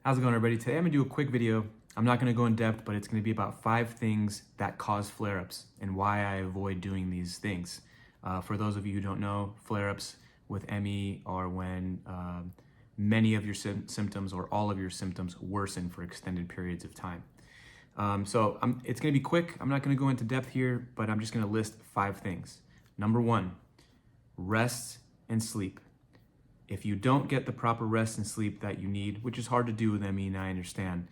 How's it going, everybody? Today I'm gonna do a quick video. I'm not gonna go in depth, but it's gonna be about 5 things that cause flare-ups and why I avoid doing these things. For those of you who don't know, flare-ups with ME are when many of your symptoms or all of your symptoms worsen for extended periods of time. It's gonna be quick. I'm not gonna go into depth here, but I'm just gonna list 5 things. Number 1, rest and sleep. If you don't get the proper rest and sleep that you need, which is hard to do with ME, and I understand,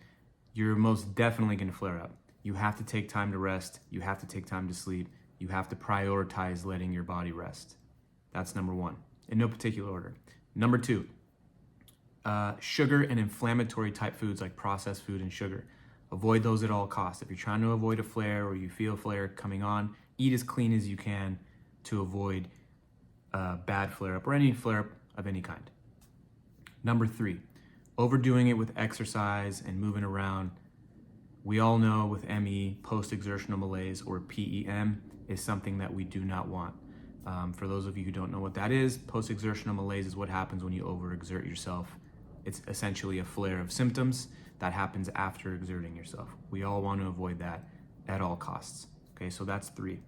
you're most definitely going to flare up. You have to take time to rest. You have to take time to sleep. You have to prioritize letting your body rest. That's number 1, in no particular order. Number 2, sugar and inflammatory type foods like processed food and sugar. Avoid those at all costs. If you're trying to avoid a flare or you feel a flare coming on, eat as clean as you can to avoid bad flare-up or any flare-up of any kind. Number 3, overdoing it with exercise and moving around. We all know with ME, post-exertional malaise, or PEM, is something that we do not want. For those of you who don't know what that is, post-exertional malaise is what happens when you overexert yourself. It's essentially a flare of symptoms that happens after exerting yourself. We all want to avoid that at all costs. Okay, so that's 3.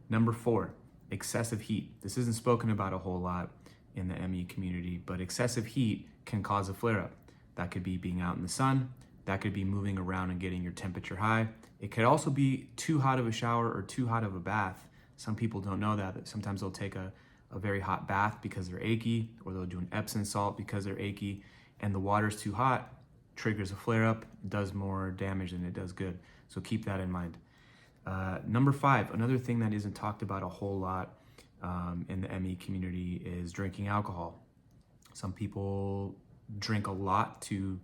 Number 4, excessive heat. This isn't spoken about a whole lot in the ME community, but excessive heat can cause a flare-up. That could be being out in the sun, that could be moving around and getting your temperature high. It could also be too hot of a shower or too hot of a bath. Some people don't know that sometimes they'll take a very hot bath because they're achy, or they'll do an Epsom salt because they're achy, and the water's too hot, triggers a flare-up, does more damage than it does good. So keep that in mind. Number 5, another thing that isn't talked about a whole lot in the ME community is drinking alcohol. Some people drink a lot to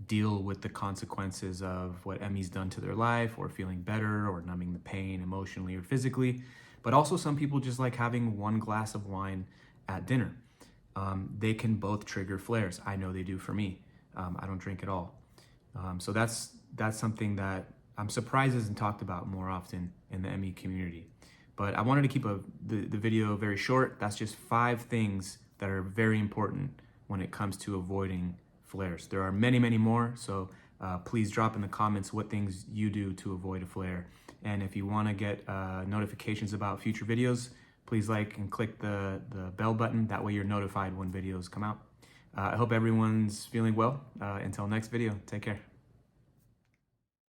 deal with the consequences of what ME's done to their life, or feeling better, or numbing the pain emotionally or physically. But also some people just like having 1 glass of wine at dinner. They can both trigger flares. I know they do for me. I don't drink at all. So that's something that I'm surprised isn't talked about more often in the ME community. But I wanted to keep the video very short. That's just 5 things that are very important when it comes to avoiding flares. There are many, many more, so please drop in the comments what things you do to avoid a flare. And if you want to get notifications about future videos, please like and click the bell button. That way you're notified when videos come out. I hope everyone's feeling well. Until next video, take care.